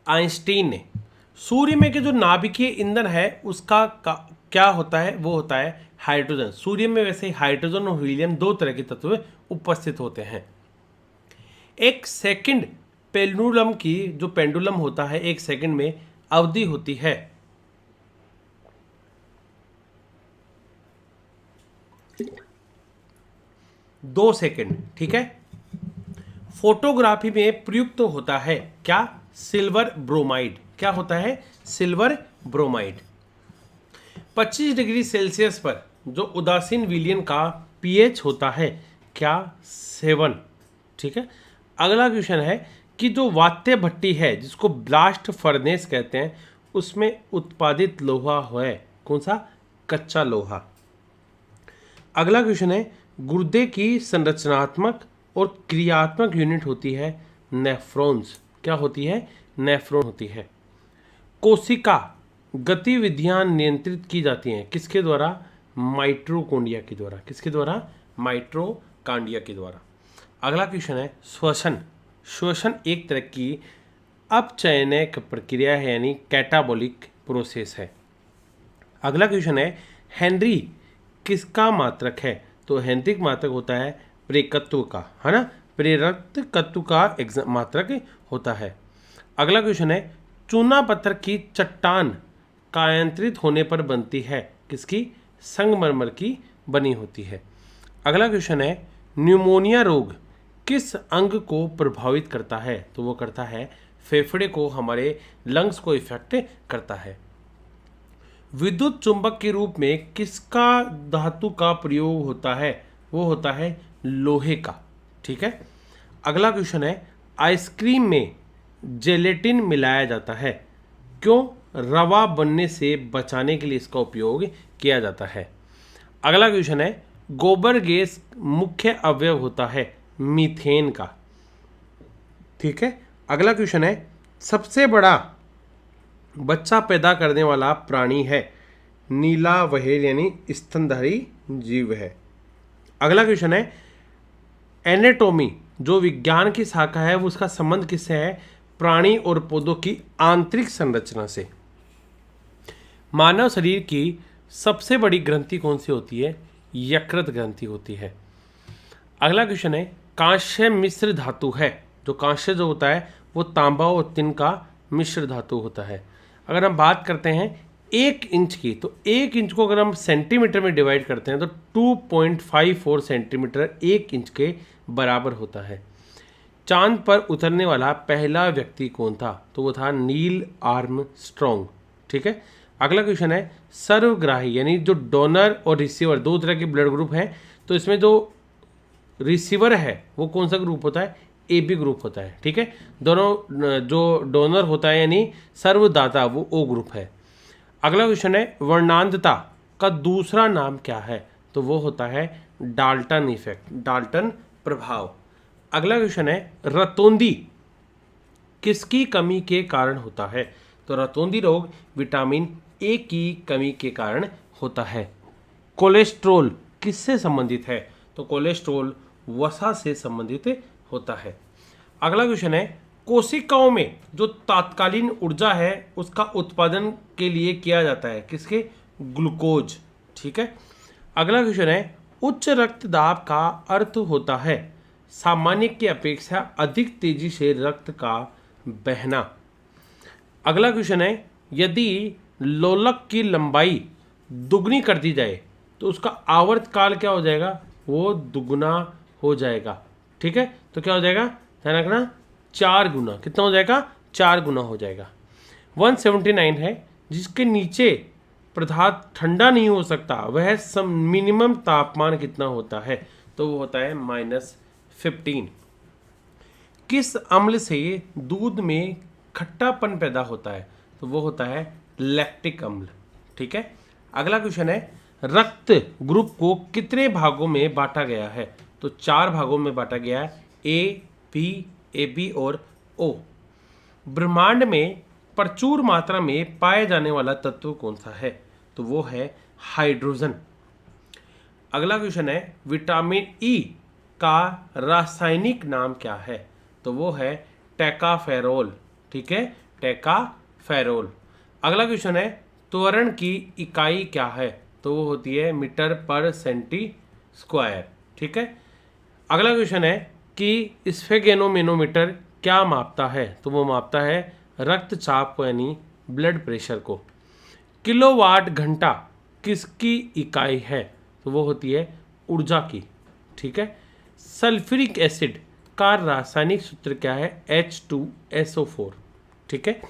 आइंस्टीन ने। सूर्य में के जो नाभिकीय ईंधन है उसका क्या होता है? वो होता है हाइड्रोजन। सूर्य में वैसे हाइड्रोजन और हीलियम 2 तरह के तत्व उपस्थित होते हैं। एक सेकंड पेंडुलम की जो पेंडुलम होता है 1 सेकंड में अवधि होती है 2 सेकंड। ठीक है। फोटोग्राफी में प्रयुक्त होता है क्या? Silver bromide. क्या होता है? Silver bromide. 25 डिग्री सेल्सियस पर जो उदासीन विलयन का पीएच होता है क्या? 7। ठीक है। अगला क्वेश्चन है कि जो वात्य भट्टी है जिसको ब्लास्ट फर्नेस कहते हैं, उसमें उत्पादित लोहा है कौन सा? कच्चा लोहा। अगला क्वेश्चन है, गुर्दे की संरचनात्मक और क्रियात्मक यूनिट होती है नेफ्रॉन्स। क्या होती है? नेफ्रॉन होती है। कोशिका गतिविधियां नियंत्रित की जाती हैं किसके द्वारा? माइटोकॉन्ड्रिया के द्वारा। किसके द्वारा? माइटोकॉन्ड्रिया के द्वारा। अगला क्वेश्चन है, श्वसन एक तरह की अपचयनिक प्रक्रिया है, यानी कैटाबॉलिक प्रोसेस है। अगला क्वेश्चन है, हेनरी किसका मात्रक है? तो हेनरिक मात्रक होता है प्रेरकत्व का, है ना? प्रेरकत्व का मात्रक होता है। अगला क्वेश्चन है, चूना पत्थर की चट्टान कायांतरित होने पर बनती है किसकी? संगमरमर की बनी होती है। अगला क्वेश्चन है, न्यूमोनिया रोग किस अंग को प्रभावित करता है? तो वो करता है फेफड़े को, हमारे लंग्स को इफेक्ट करता है। विद्युत चुंबक के रूप में किसका धातु का प्रयोग होता है? वो होता है लोहे का। ठीक है। अगला क्वेश्चन है, आइसक्रीम में जेलेटिन मिलाया जाता है, क्यों? रवा बनने से बचाने के लिए इसका उपयोग किया जाता है। अगला क्वेश्चन है, गोबर गैस मुख्य अवयव होता है मीथेन का। ठीक है। अगला क्वेश्चन है, सबसे बड़ा बच्चा पैदा करने वाला प्राणी है नीला व्हेल यानी स्तनधारी जीव है। अगला क्वेश्चन है, एनाटॉमी जो विज्ञान की शाखा है वो उसका संबंध किससे है? प्राणी और पौधों की आंतरिक संरचना से। मानव शरीर की सबसे बड़ी ग्रंथि कौन सी होती है? यकृत ग्रंथि होती है। अगला क्वेश्चन है, कांस्य मिश्र धातु है। जो कांस्य जो होता है वो तांबा और तिन का मिश्र धातु होता है। अगर हम बात करते हैं 1 इंच की, तो 1 इंच को अगर हम सेंटीमीटर में डिवाइड करते हैं तो 2.54 सेंटीमीटर 1 इंच के बराबर होता है। चांद पर उतरने वाला पहला व्यक्ति कौन था? तो वो था नील आर्मस्ट्रॉन्ग। ठीक है। अगला क्वेश्चन है, सर्वग्राही यानी जो डोनर और रिसीवर दो तरह के ब्लड ग्रुप हैं, तो इसमें जो रिसीवर है वो कौन सा ग्रुप होता है? AB ग्रुप होता है। ठीक है। दोनों जो डोनर होता है यानी सर्वदाता वो O ग्रुप है। अगला क्वेश्चन है, वर्णांधता का दूसरा नाम क्या है? तो वो होता है डाल्टन इफेक्ट, डाल्टन प्रभाव। अगला क्वेश्चन है, रतौंधी किसकी कमी के कारण होता है? तो रतौंधी रोग विटामिन ए की कमी के कारण होता है। कोलेस्ट्रॉल किससे संबंधित है? तो कोलेस्ट्रॉल वसा से संबंधित होता है। अगला क्वेश्चन है, कोशिकाओं में जो तात्कालीन ऊर्जा है उसका उत्पादन के लिए किया जाता है किसके? ग्लूकोज। ठीक है। अगला क्वेश्चन है, उच्च रक्तदाब का अर्थ होता है सामान्य की अपेक्षा अधिक तेजी से रक्त का बहना। अगला क्वेश्चन है, यदि लोलक की लंबाई दुगनी कर दी जाए तो उसका आवर्तकाल क्या हो जाएगा? वो दुगना हो जाएगा। ठीक है। तो क्या हो जाएगा? ध्यान रखना, 4 गुना। कितना हो जाएगा? 4 गुना हो जाएगा। 179 है, जिसके नीचे पदार्थ ठंडा नहीं हो सकता वह मिनिमम तापमान कितना होता है? तो वो होता है -15। किस अम्ल से दूध में खट्टापन पैदा होता है? तो वो होता है लैक्टिक अम्ल। ठीक है। अगला क्वेश्चन है, रक्त ग्रुप को कितने भागों में बांटा गया है? तो 4 भागों में बांटा गया है, A, B, AB और O। ब्रह्मांड में प्रचुर मात्रा में पाए जाने वाला तत्व कौन सा है? तो वो है हाइड्रोजन। अगला क्वेश्चन है, विटामिन E का रासायनिक नाम क्या है? तो वो है टेकाफेरोल। ठीक है, टेकाफेरोल। अगला क्वेश्चन है, त्वरण की इकाई क्या है? तो वो होती है मीटर पर सेंटी स्क्वायर। ठीक है। अगला क्वेश्चन है कि स्फेगेनोमेनोमीटर क्या मापता है? तो वो मापता है रक्तचाप को यानी ब्लड प्रेशर को। किलोवाट घंटा किसकी इकाई है? तो वो होती है ऊर्जा की। ठीक है। सल्फ्यूरिक एसिड का रासायनिक सूत्र क्या है? H2SO4। ठीक है।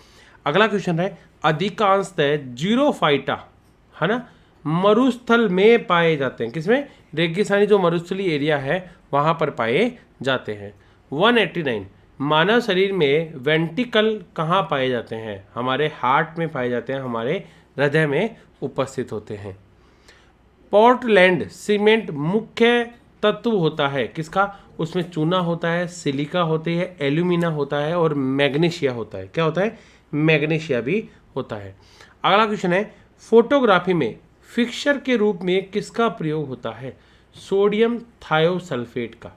अगला क्वेश्चन है, अधिकांशतः जीरोफाइटा है ना मरुस्थल में पाए जाते हैं। किसमें? रेगिस्तानी जो मरुस्थली एरिया है वहाँ पर पाए जाते हैं। 189, मानव शरीर में वेंट्रिकल कहाँ पाए जाते हैं? हमारे हार्ट में पाए जाते हैं, हमारे हृदय में उपस्थित होते हैं। पोर्टलैंड सीमेंट मुख्य तत्व होता है किसका? उसमें चूना होता है, सिलिका होती है, एल्यूमिना होता है और मैग्नीशिया होता है। क्या होता है? मैग्नीशिया भी होता है। अगला क्वेश्चन है, फोटोग्राफी में फिक्सर के रूप में किसका प्रयोग होता है? सोडियम थायोसल्फेट का।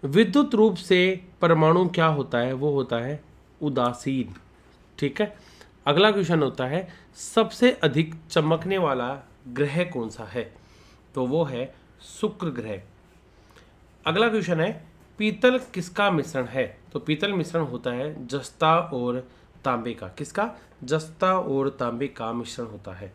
विद्युत रूप से परमाणु क्या होता है? वो होता है उदासीन। ठीक है। अगला क्वेश्चन होता है, सबसे अधिक चमकने वाला ग्रह कौन सा है? तो वो है शुक्र ग्रह। अगला क्वेश्चन है, पीतल किसका मिश्रण है? तो पीतल मिश्रण होता है जस्ता और तांबे का। किसका? जस्ता और तांबे का मिश्रण होता है।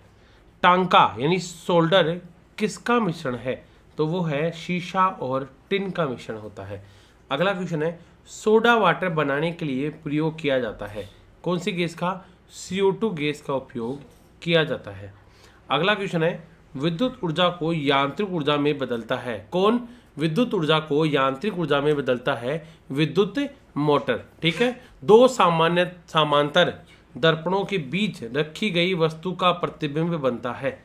टांका यानी शोल्डर किसका मिश्रण है? तो वो है शीशा और टिन का मिश्रण होता है। अगला क्वेश्चन है, सोडा वाटर बनाने के लिए प्रयोग किया जाता है, कौन सी गैस का? CO2 गैस का उपयोग किया जाता है। अगला क्वेश्चन है, विद्युत ऊर्जा को यांत्रिक ऊर्जा में बदलता है कौन? विद्युत ऊर्जा को यांत्रिक ऊर्जा में बदलता है विद्युत मोटर। ठीक है, दो समांतर दर्पणों के बीच रखी गई वस्तु का प्रतिबिंब बनता है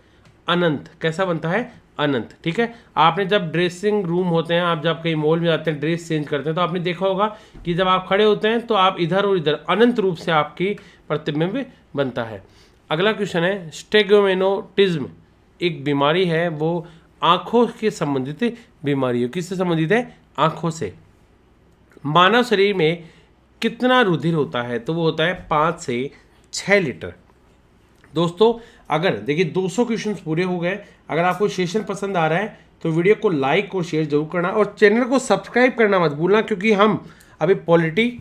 अनंत। कैसा बनता है? अनंत। ठीक है, आपने जब ड्रेसिंग रूम होते हैं, आप जब कहीं मॉल में जाते हैं ड्रेस चेंज करते हैं, तो आपने देखा होगा कि जब आप खड़े होते हैं तो आप इधर और इधर अनंत रूप से आपकी प्रतिबिंब बनता है। अगला क्वेश्चन है, स्टेगोमेनोटिज्म एक बीमारी है, वो आंखों के संबंधित बीमारी है। किससे संबंधित है? आंखों से। मानव शरीर में कितना रुधिर होता है? तो वो होता है 5 से 6 लीटर। दोस्तों अगर देखिए 200 क्वेश्चंस पूरे हो गए, अगर आपको सेशन पसंद आ रहा है तो वीडियो को लाइक और शेयर जरूर करना और चैनल को सब्सक्राइब करना मत भूलना, क्योंकि हम अभी polity,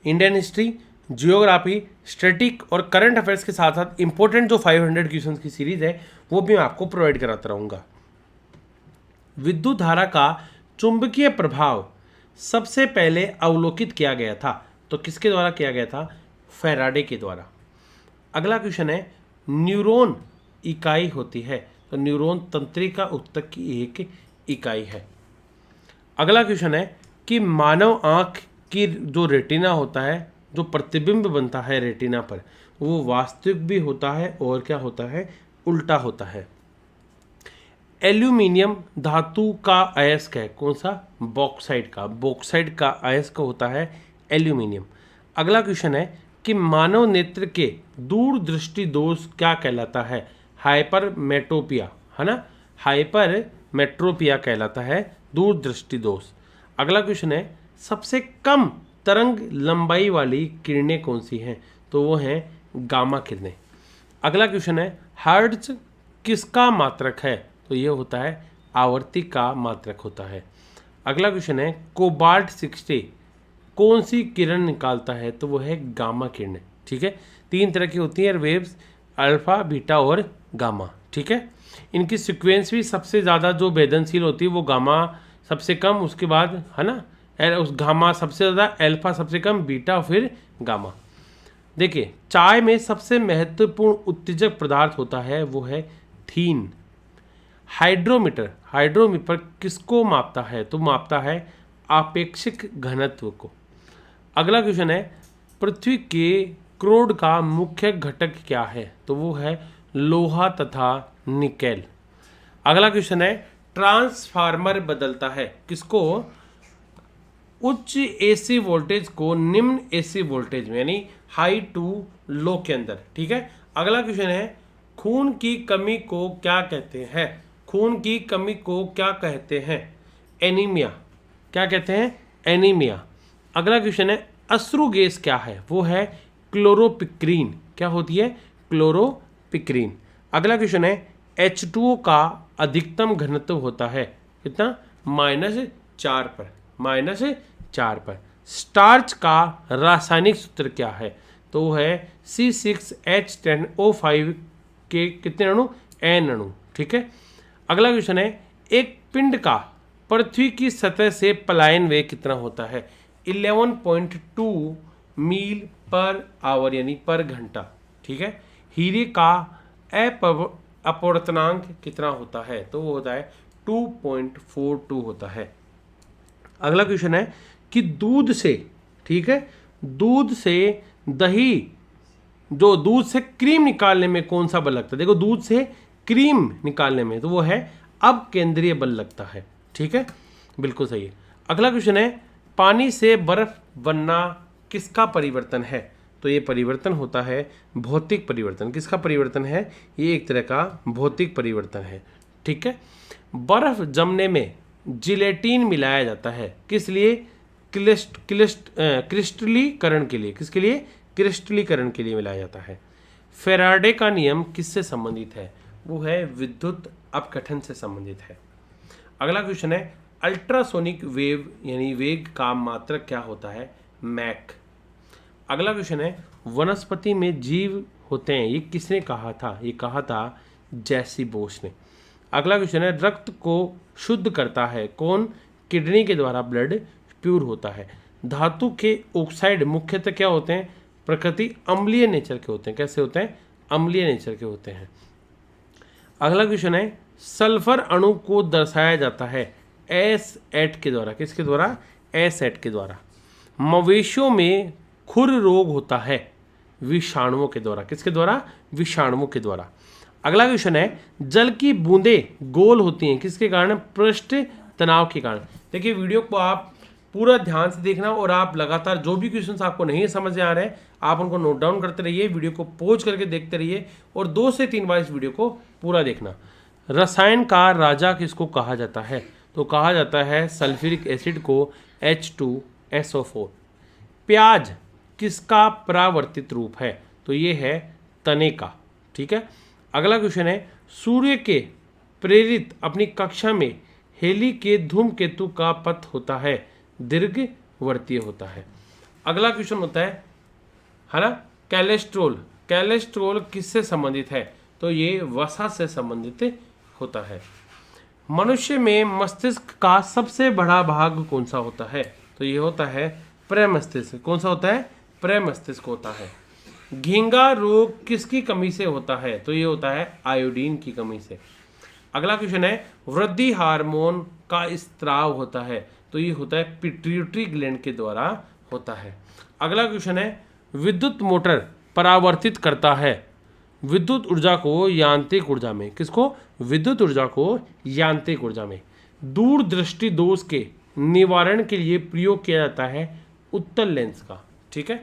Indian history, geography, static और करंट अफेयर्स के साथ साथ इंपॉर्टेंट जो 500 क्वेश्चंस की सीरीज है वो भी मैं आपको प्रोवाइड कराता रहूँगा। विद्युत धारा का चुंबकीय प्रभाव सबसे पहले अवलोकित किया गया था, तो किसके द्वारा किया गया था? फैराडे के द्वारा। अगला क्वेश्चन है, न्यूरॉन इकाई होती है, तो न्यूरॉन तंत्रिका ऊतक की एक इकाई है। अगला क्वेश्चन है कि मानव आँख की जो रेटिना होता है, जो प्रतिबिंब बनता है रेटिना पर, वो वास्तविक भी होता है और क्या होता है? उल्टा होता है। एल्यूमिनियम धातु का अयस्क है, कौन सा? बॉक्साइट का। बॉक्साइट का अयस्क होता है एल्यूमिनियम। अगला क्वेश्चन है कि मानव नेत्र के दूरदृष्टि दोष क्या कहलाता है? हाइपरमेट्रोपिया, है ना? हाइपरमेट्रोपिया कहलाता है दूरदृष्टि दोष। अगला क्वेश्चन है, सबसे कम तरंग लंबाई वाली किरणें कौन सी हैं? तो वो हैं गामा किरणें। अगला क्वेश्चन है, हर्ट्ज किसका मात्रक है? तो ये होता है आवर्ती का मात्रक होता है। अगला क्वेश्चन है, कोबाल्ट 60 कौन सी किरण निकालता है? तो वो है गामा किरणें। ठीक है, 3 तरह की होती हैं वेव्स, अल्फा, बीटा और गामा। ठीक है, इनकी सीक्वेंस भी सबसे ज़्यादा जो भेदनशील होती है वो गामा सबसे कम, उसके बाद है ना उस गामा सबसे ज़्यादा, अल्फा सबसे कम, बीटा फिर गामा। देखिए, चाय में सबसे महत्वपूर्ण उत्तेजक पदार्थ होता है वो है थीन। हाइड्रोमीटर किसको मापता है? तो मापता है आपेक्षिक घनत्व को। अगला क्वेश्चन है, पृथ्वी के क्रोड का मुख्य घटक क्या है? तो वो है लोहा तथा निकेल। अगला क्वेश्चन है, ट्रांसफार्मर बदलता है किसको? उच्च एसी वोल्टेज को निम्न एसी वोल्टेज में, यानी हाई टू लो के अंदर। ठीक है, अगला क्वेश्चन है, खून की कमी को क्या कहते हैं? खून की कमी को क्या कहते हैं? एनीमिया। क्या कहते हैं? एनीमिया। अगला क्वेश्चन है, अश्रु गैस क्या है? वो है क्लोरोपिक्रीन। क्या होती है? क्लोरोपिक्रीन। अगला क्वेश्चन है, H2O का अधिकतम घनत्व होता है कितना? -4 पर। -4 पर। स्टार्च का रासायनिक सूत्र क्या है? तो वो है C6H10O5 के कितने अणु? N अणु। ठीक है, अगला क्वेश्चन है, एक पिंड का पृथ्वी की सतह से पलायन वेग कितना होता है? 11.2 मील पर आवर, यानी पर घंटा। ठीक है, हीरे का अपवर्तनांक कितना होता है? तो वो होता है 2.42 होता है। अगला क्वेश्चन है कि दूध से, ठीक है, दूध से दही, जो दूध से क्रीम निकालने में कौन सा बल लगता है? देखो, दूध से क्रीम निकालने में तो वो है अब केंद्रीय बल लगता है। ठीक है, बिल्कुल सही है। अगला क्वेश्चन है, पानी से बर्फ बनना किसका परिवर्तन है? तो ये परिवर्तन होता है भौतिक परिवर्तन। किसका परिवर्तन है? ये एक तरह का भौतिक परिवर्तन है। ठीक है, बर्फ जमने में जिलेटिन मिलाया जाता है किस लिए? क्रिस्टलीकरण के लिए। किसके लिए? क्रिस्टलीकरण के लिए मिलाया जाता है। फैराडे का नियम किससे संबंधित है? वो है विद्युत अपघटन से संबंधित है। अगला क्वेश्चन है, अल्ट्रासोनिक वेव यानी वेग का मात्रक क्या होता है? मैक। अगला क्वेश्चन है, वनस्पति में जीव होते हैं, ये किसने कहा था? ये कहा था जैसी बोस ने। अगला क्वेश्चन है, रक्त को शुद्ध करता है कौन? किडनी के द्वारा ब्लड प्योर होता है। धातु के ऑक्साइड मुख्यतः क्या होते हैं? प्रकृति अम्लीय नेचर के होते हैं। कैसे होते हैं? अम्लीय नेचर के होते हैं। अगला क्वेश्चन है, सल्फर अणु को दर्शाया जाता है S8 के द्वारा। किसके द्वारा? S8 के द्वारा। मवेशियों में खुर रोग होता है विषाणुओं के द्वारा। किसके द्वारा? विषाणुओं के द्वारा। अगला क्वेश्चन है, जल की बूंदें गोल होती हैं किसके कारण? पृष्ठ तनाव के कारण। देखिए वीडियो को आप पूरा ध्यान से देखना और आप लगातार जो भी क्वेश्चंस आपको नहीं समझ में आ रहे हैं आप उनको नोट डाउन करते रहिए, वीडियो को पॉज करके देखते रहिए और 2 से 3 बार इस वीडियो को पूरा देखना। रसायन का राजा किसको कहा जाता है? तो कहा जाता है सल्फ्यूरिक एसिड को H2SO4। प्याज किसका परावर्तित रूप है? तो ये है तने का। ठीक है। अगला क्वेश्चन है, सूर्य के प्रेरित अपनी कक्षा में हेली के धूमकेतु का पथ होता है दीर्घवर्तीय होता है। अगला क्वेश्चन होता है ना, कैलेस्ट्रोल। कैलेस्ट्रोल किससे संबंधित है? तो ये वसा से संबंधित होता है। मनुष्य में मस्तिष्क का सबसे बड़ा भाग कौन सा होता है? तो ये होता है प्रमस्तिष्क। कौन सा होता है? प्रमस्तिष्क होता है। घींगा रोग किसकी कमी से होता है? तो ये होता है आयोडीन की कमी से। अगला क्वेश्चन है, वृद्धि हार्मोन का स्त्राव होता है। तो ये होता है पिट्यूटरी ग्लैंड के द्वारा होता है। अगला क्वेश्चन है, विद्युत मोटर परावर्तित करता है विद्युत ऊर्जा को यांत्रिक ऊर्जा में। किसको? विद्युत ऊर्जा को यांत्रिक ऊर्जा में। दूरदृष्टि दोष के निवारण के लिए प्रयोग किया जाता है उत्तल लेंस का। ठीक है।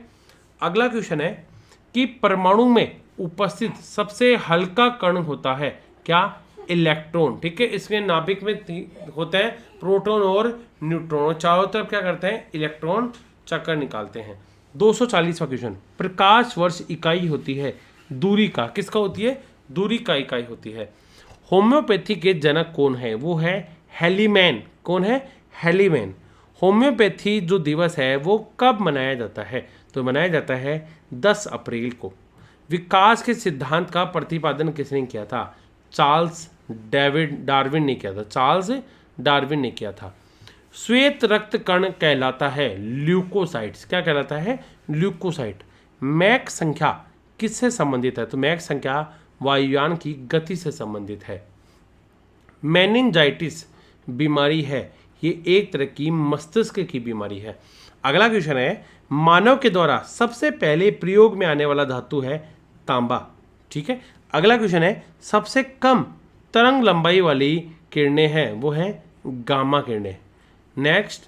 अगला क्वेश्चन है कि परमाणु में उपस्थित सबसे हल्का कण होता है क्या? इलेक्ट्रॉन। ठीक है। इसमें नाभिक में होते हैं प्रोटॉन और न्यूट्रॉन, चारों तरफ क्या करते हैं? इलेक्ट्रॉन चक्कर निकालते हैं। 240वां क्वेश्चन, प्रकाश वर्ष इकाई होती है दूरी का। किसका होती है? दूरी का इकाई होती है। होम्योपैथी के जनक कौन है? वो है हेलीमैन। कौन है? हेलीमैन। होम्योपैथी जो दिवस है वो कब मनाया जाता है? तो मनाया जाता है 10 अप्रैल को। विकास के सिद्धांत का प्रतिपादन किसने किया था? चार्ल्स डार्विन ने किया था। चार्ल्स डार्विन ने किया था। श्वेत रक्त कण कहलाता है ल्यूकोसाइट्स। क्या कहलाता है? ल्यूकोसाइट। मैक संख्या किससे संबंधित है? तो मैक संख्या वायुयान की गति से संबंधित है। मेनिंजाइटिस बीमारी है, ये एक तरह की मस्तिष्क की बीमारी है। अगला क्वेश्चन है, मानव के द्वारा सबसे पहले प्रयोग में आने वाला धातु है तांबा। ठीक है। अगला क्वेश्चन है, सबसे कम तरंग लंबाई वाली किरणें हैं वो हैं गामा किरणें। नेक्स्ट,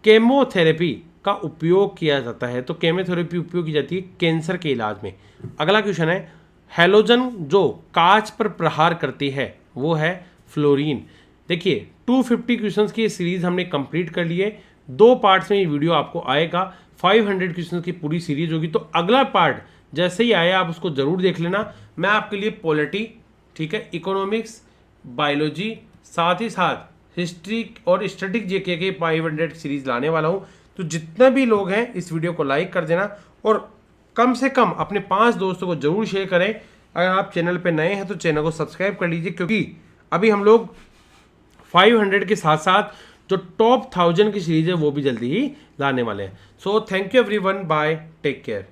केमोथेरेपी का उपयोग किया जाता है। तो केमोथेरेपी उपयोग की जाती है कैंसर के इलाज में। अगला क्वेश्चन है, हैलोजन जो कांच पर प्रहार करती है वो है फ्लोरीन। देखिए 250 क्वेश्चंस की सीरीज हमने कंप्लीट कर ली है। 2 पार्ट्स में ये वीडियो आपको आएगा। 500 क्वेश्चंस की पूरी सीरीज होगी। तो अगला पार्ट जैसे ही आया आप उसको जरूर देख लेना। मैं आपके लिए पॉलिटी, ठीक है, इकोनॉमिक्स, बायोलॉजी, साथ ही साथ हिस्ट्री और स्टैटिक जीके के 500 सीरीज लाने वाला हूँ। तो जितने भी लोग हैं इस वीडियो को लाइक कर देना और कम से कम अपने 5 दोस्तों को जरूर शेयर करें। अगर आप चैनल पे नए हैं तो चैनल को सब्सक्राइब कर लीजिए, क्योंकि अभी हम लोग 500 के साथ साथ जो टॉप 1000 की सीरीज है वो भी जल्दी ही लाने वाले हैं। So thank you everyone, bye, take care.